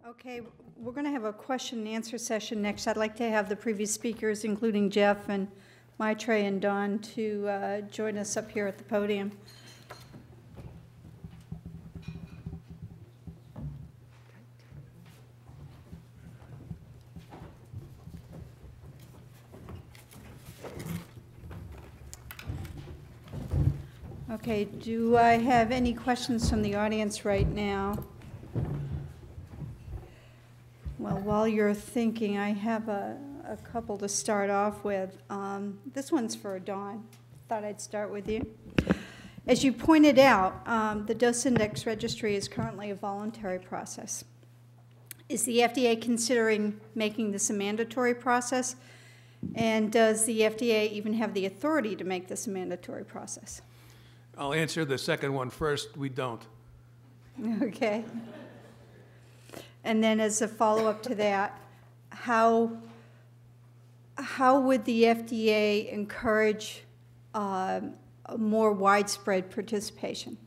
Okay, we're going to have a question and answer session next. I'd like to have the previous speakers, including Jeff and Maitre and Don, to join us up here at the podium. Okay, do I have any questions from the audience right now? Well, while you're thinking, I have a couple to start off with. This one's for Dawn. Thought I'd start with you. As you pointed out, the dose index registry is currently a voluntary process. Is the FDA considering making this a mandatory process? And does the FDA even have the authority to make this a mandatory process? I'll answer the second one first. We don't. Okay. And then as a follow-up to that, how would the FDA encourage more widespread participation?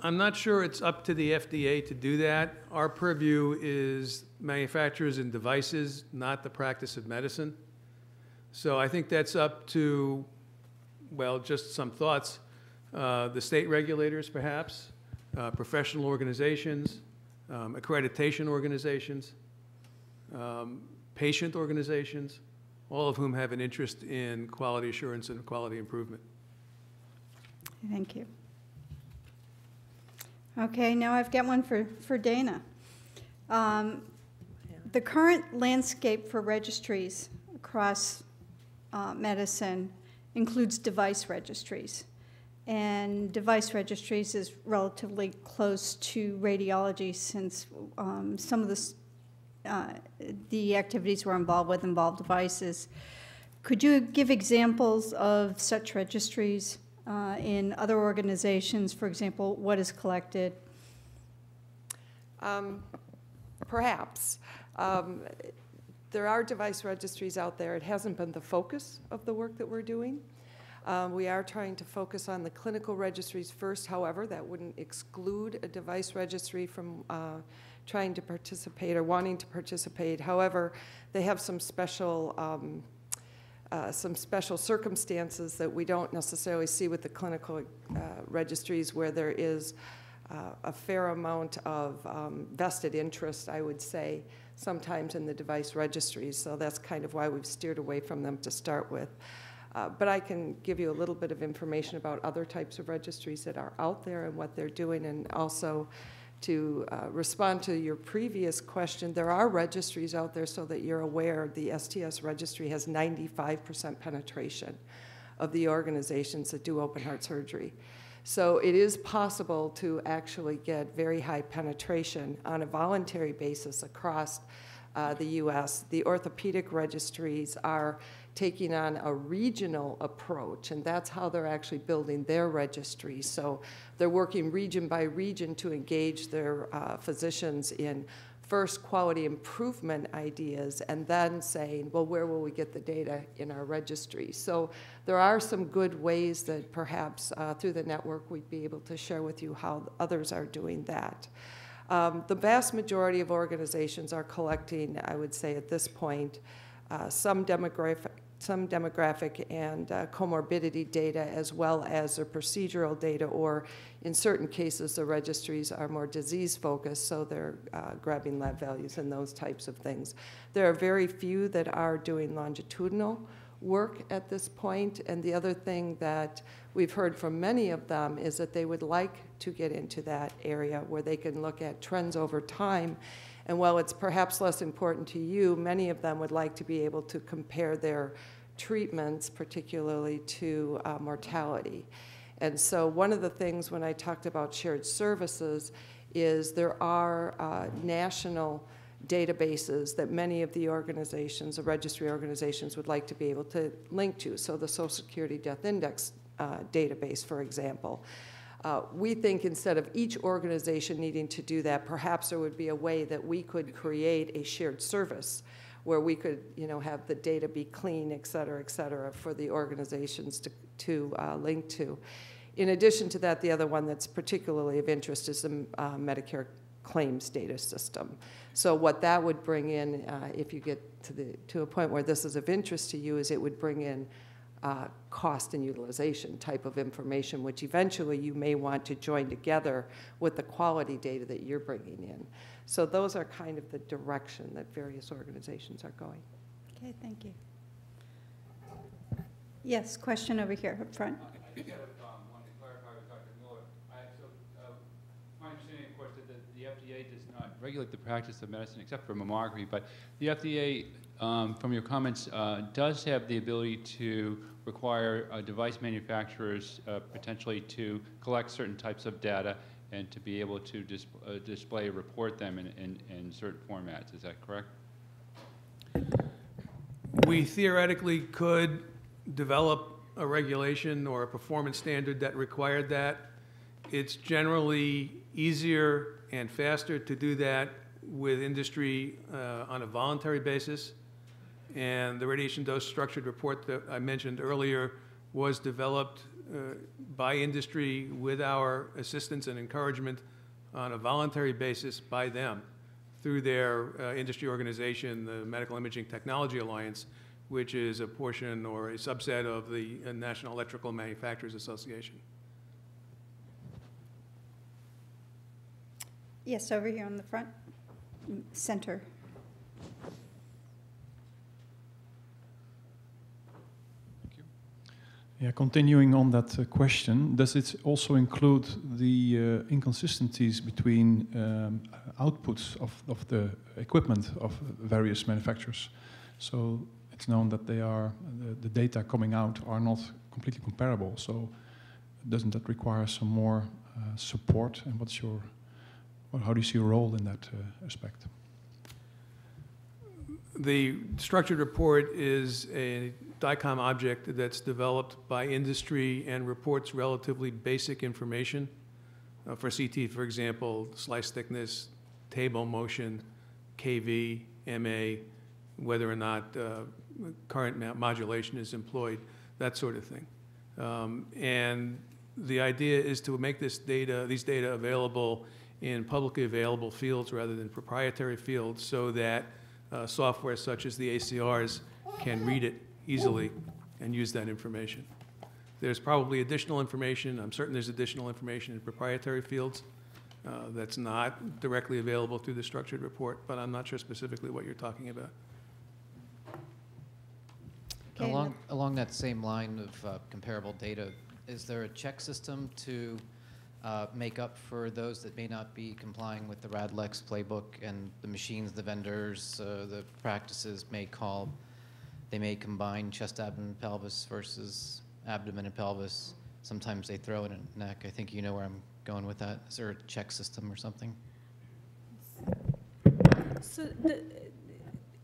I'm not sure it's up to the FDA to do that. Our purview is manufacturers and devices, not the practice of medicine. So I think that's up to, well, just some thoughts. The state regulators, perhaps, professional organizations, accreditation organizations, patient organizations, all of whom have an interest in quality assurance and quality improvement. Thank you. Okay, now I've got one for Dana. The current landscape for registries across medicine includes device registries. And device registries is relatively close to radiology since some of the activities we're involved with involve devices. Could you give examples of such registries in other organizations? For example, what is collected? Perhaps. There are device registries out there. It hasn't been the focus of the work that we're doing. We are trying to focus on the clinical registries first. However, that wouldn't exclude a device registry from trying to participate or wanting to participate. However, they have some special circumstances that we don't necessarily see with the clinical registries, where there is a fair amount of vested interest, I would say, sometimes in the device registries. So that's kind of why we've steered away from them to start with. But I can give you a little bit of information about other types of registries that are out there and what they're doing. And also to respond to your previous question, there are registries out there, so that you're aware. The STS registry has 95% penetration of the organizations that do open heart surgery. So it is possible to actually get very high penetration on a voluntary basis across the U.S. The orthopedic registries are taking on a regional approach, and that's how they're actually building their registry. So they're working region by region to engage their physicians in first quality improvement ideas, and then saying, well, where will we get the data in our registry? So there are some good ways that perhaps through the network we'd be able to share with you how others are doing that. The vast majority of organizations are collecting, I would say at this point, some demographic and comorbidity data, as well as their procedural data, or in certain cases the registries are more disease focused, so they're grabbing lab values and those types of things. There are very few that are doing longitudinal work at this point, and the other thing that we've heard from many of them is that they would like to get into that area where they can look at trends over time. And while it's perhaps less important to you, many of them would like to be able to compare their treatments, particularly to mortality. And so one of the things when I talked about shared services is there are national databases that many of the organizations, the registry organizations, would like to be able to link to. So the Social Security Death Index database, for example. We think instead of each organization needing to do that, perhaps there would be a way that we could create a shared service where we could, have the data be clean, et cetera, for the organizations to link to. In addition to that, the other one that's particularly of interest is the Medicare claims data system. So what that would bring in, if you get to a point where this is of interest to you, is it would bring in cost and utilization type of information, which eventually you may want to join together with the quality data that you're bringing in. So those are kind of the direction that various organizations are going. Okay, thank you. Yes, question over here up front. I just wanted to clarify with Dr. Miller. My understanding, of course, that the FDA does not regulate the practice of medicine except for mammography, but the FDA, from your comments, does have the ability to require device manufacturers potentially to collect certain types of data and to be able to display, report them in certain formats. Is that correct? We theoretically could develop a regulation or a performance standard that required that. It's generally easier and faster to do that with industry on a voluntary basis. And the radiation dose structured report that I mentioned earlier was developed by industry with our assistance and encouragement on a voluntary basis by them through their industry organization, the Medical Imaging Technology Alliance, which is a portion or a subset of the National Electrical Manufacturers Association. Yes, over here on the front, center. Yeah, continuing on that question, does it also include the inconsistencies between outputs of the equipment of various manufacturers? So it's known that they are the data coming out are not completely comparable. So doesn't that require some more support? And how do you see your role in that aspect? The structured report is a DICOM object that's developed by industry and reports relatively basic information. For CT, for example, slice thickness, table motion, KV, MA, whether or not current modulation is employed, that sort of thing. And the idea is to make these data available in publicly available fields rather than proprietary fields so that software such as the ACRs can read it easily and use that information. There's probably additional information, I'm certain there's additional information in proprietary fields that's not directly available through the structured report, but I'm not sure specifically what you're talking about. Okay, Along that same line of comparable data, is there a check system to make up for those that may not be complying with the RADLEX playbook and the machines, the vendors, the practices may call? They may combine chest, abdomen, pelvis versus abdomen and pelvis. Sometimes they throw in a neck. I think you know where I'm going with that. Is there a check system or something? So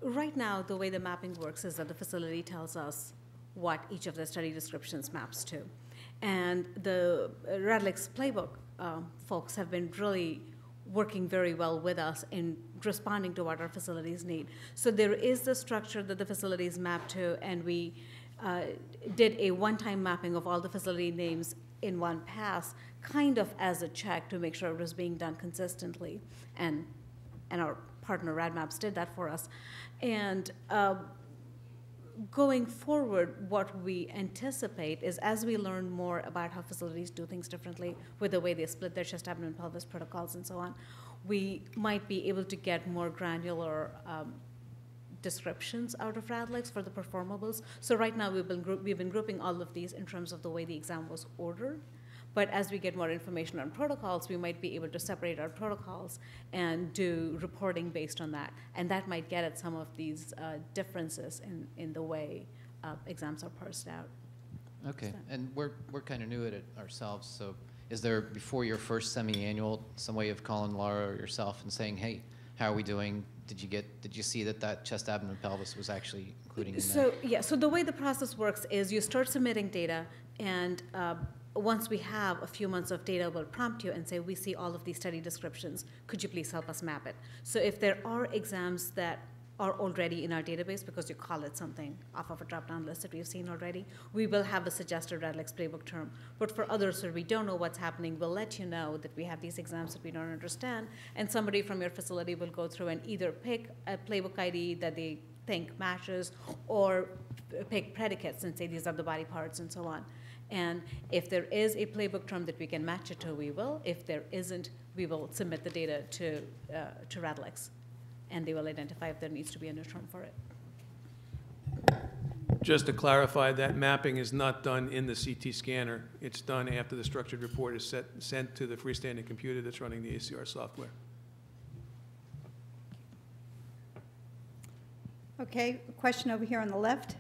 right now, the way the mapping works is that the facility tells us what each of the study descriptions maps to. And the RADLEX playbook folks have been really working very well with us in responding to what our facilities need. So there is the structure that the facilities map to, and we did a one-time mapping of all the facility names in one pass, kind of as a check to make sure it was being done consistently. And our partner RadMaps did that for us. And going forward, what we anticipate is as we learn more about how facilities do things differently with the way they split their chest, abdomen, pelvis protocols and so on, we might be able to get more granular descriptions out of RADLEX for the performables. So right now we've been grouping all of these in terms of the way the exam was ordered. But as we get more information on protocols, we might be able to separate our protocols and do reporting based on that. And that might get at some of these differences in the way exams are parsed out. Okay, and we're kind of new at it ourselves, so is there, before your first semi-annual, some way of calling Laura or yourself and saying, hey, how are we doing? Did you see that chest, abdomen, pelvis was actually including in that? Yeah, so the way the process works is you start submitting data, and once we have a few months of data, we'll prompt you and say, we see all of these study descriptions. Could you please help us map it? So if there are exams that are already in our database because you call it something off of a drop-down list that we've seen already, we will have a suggested RADLEX playbook term. But for others where we don't know what's happening, we'll let you know that we have these exams that we don't understand, and somebody from your facility will go through and either pick a playbook ID that they think matches, or pick predicates and say these are the body parts and so on. And if there is a playbook term that we can match it to, we will. If there isn't, we will submit the data to RADLEX, and they will identify if there needs to be a new term for it. Just to clarify, that mapping is not done in the CT scanner. It's done after the structured report is sent to the freestanding computer that's running the ACR software. Okay, a question over here on the left.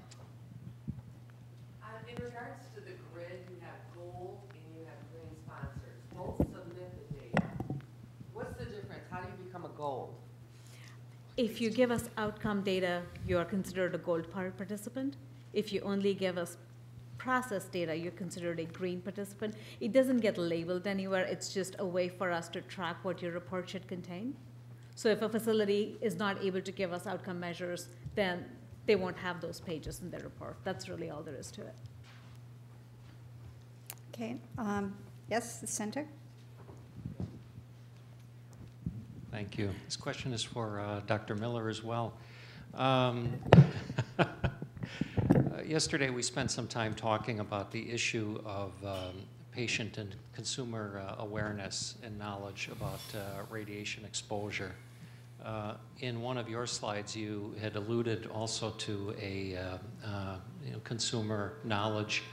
In regards to the grid, you have gold and you have green sponsors. Both submit the data. What's the difference? How do you become a gold? If you give us outcome data, you are considered a gold participant. If you only give us process data, you're considered a green participant. It doesn't get labeled anywhere. It's just a way for us to track what your report should contain. So if a facility is not able to give us outcome measures, then they won't have those pages in their report. That's really all there is to it. Okay, yes, the center. Thank you. This question is for Dr. Miller as well. Yesterday we spent some time talking about the issue of patient and consumer awareness and knowledge about radiation exposure. In one of your slides, you had alluded also to a consumer knowledge.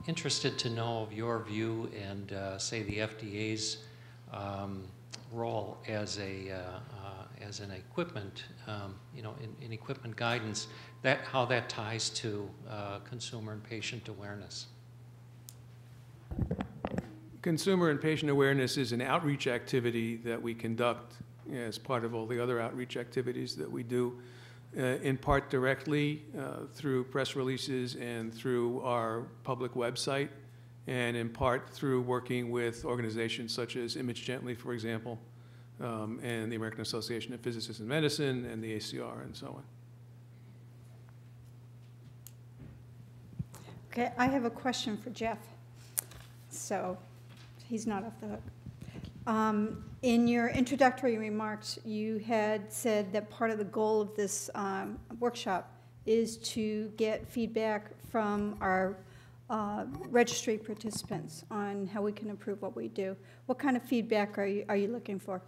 Interested to know of your view and say the FDA's role as an equipment, in equipment guidance, how that ties to consumer and patient awareness. Consumer and patient awareness is an outreach activity that we conduct as part of all the other outreach activities that we do, in part directly through press releases and through our public website, and in part through working with organizations such as Image Gently, for example, and the American Association of Physicists in Medicine and the ACR and so on. Okay, I have a question for Jeff. So he's not off the hook. In your introductory remarks, you had said that part of the goal of this workshop is to get feedback from our registry participants on how we can improve what we do. What kind of feedback are you looking for?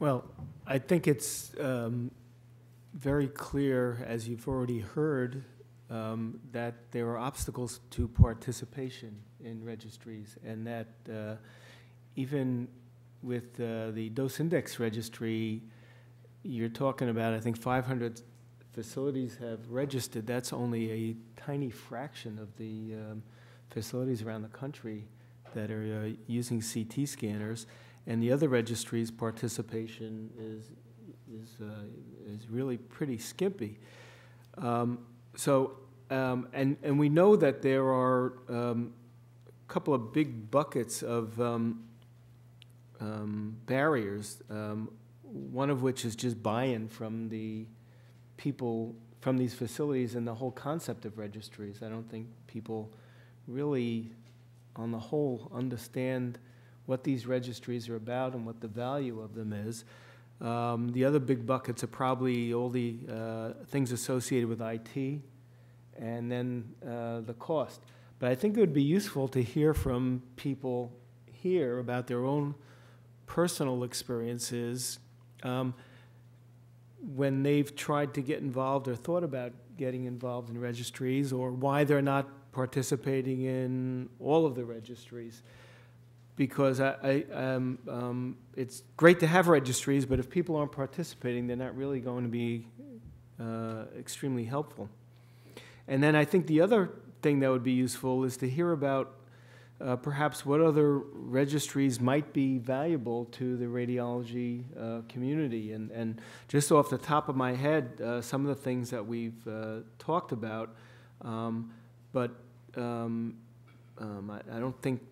Well, I think it's very clear, as you've already heard, that there are obstacles to participation in registries, and that even with the dose index registry, you're talking about, I think, 500 facilities have registered. That's only a tiny fraction of the facilities around the country that are using CT scanners, and the other registries' participation is really pretty skimpy. And we know that there are a couple of big buckets of barriers, one of which is just buy-in from the people from these facilities and the whole concept of registries. I don't think people really, on the whole, understand what these registries are about and what the value of them is. The other big buckets are probably all the things associated with IT, and then the cost. But I think it would be useful to hear from people here about their own personal experiences when they've tried to get involved or thought about getting involved in registries, or why they're not participating in all of the registries. Because it's great to have registries, but if people aren't participating, they're not really going to be extremely helpful. And then I think the other thing that would be useful is to hear about perhaps what other registries might be valuable to the radiology community. And just off the top of my head, some of the things that we've talked about, but I don't think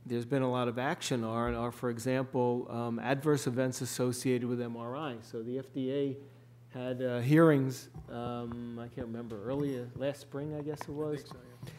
there's been a lot of action are, for example, adverse events associated with MRI. So the FDA had hearings, I can't remember, earlier, last spring, I guess it was, I think so, yeah.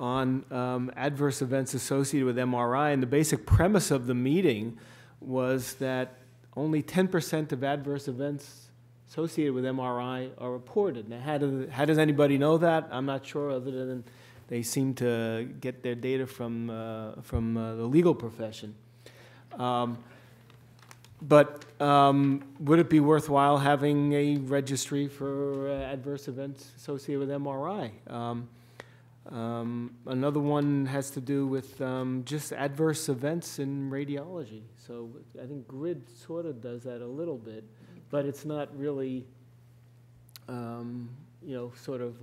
on adverse events associated with MRI. And the basic premise of the meeting was that only 10% of adverse events associated with MRI are reported. Now, how does anybody know that? I'm not sure, other than they seem to get their data from the legal profession. But would it be worthwhile having a registry for adverse events associated with MRI? Another one has to do with just adverse events in radiology. So I think GRID sort of does that a little bit, but it's not really, sort of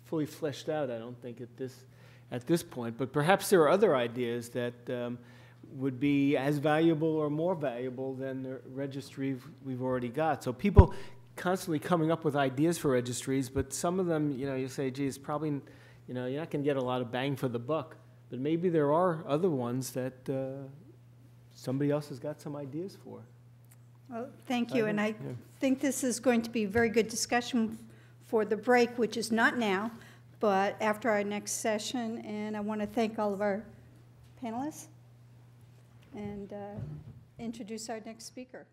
fully fleshed out, I don't think, at this point. But perhaps there are other ideas that would be as valuable or more valuable than the registry we've already got. So people constantly coming up with ideas for registries, but some of them, you say, gee, it's probably, you're not going to get a lot of bang for the buck. But maybe there are other ones that somebody else has got some ideas for. Well, thank you, and I think this is going to be a very good discussion for the break, which is not now, but after our next session. And I want to thank all of our panelists and introduce our next speaker.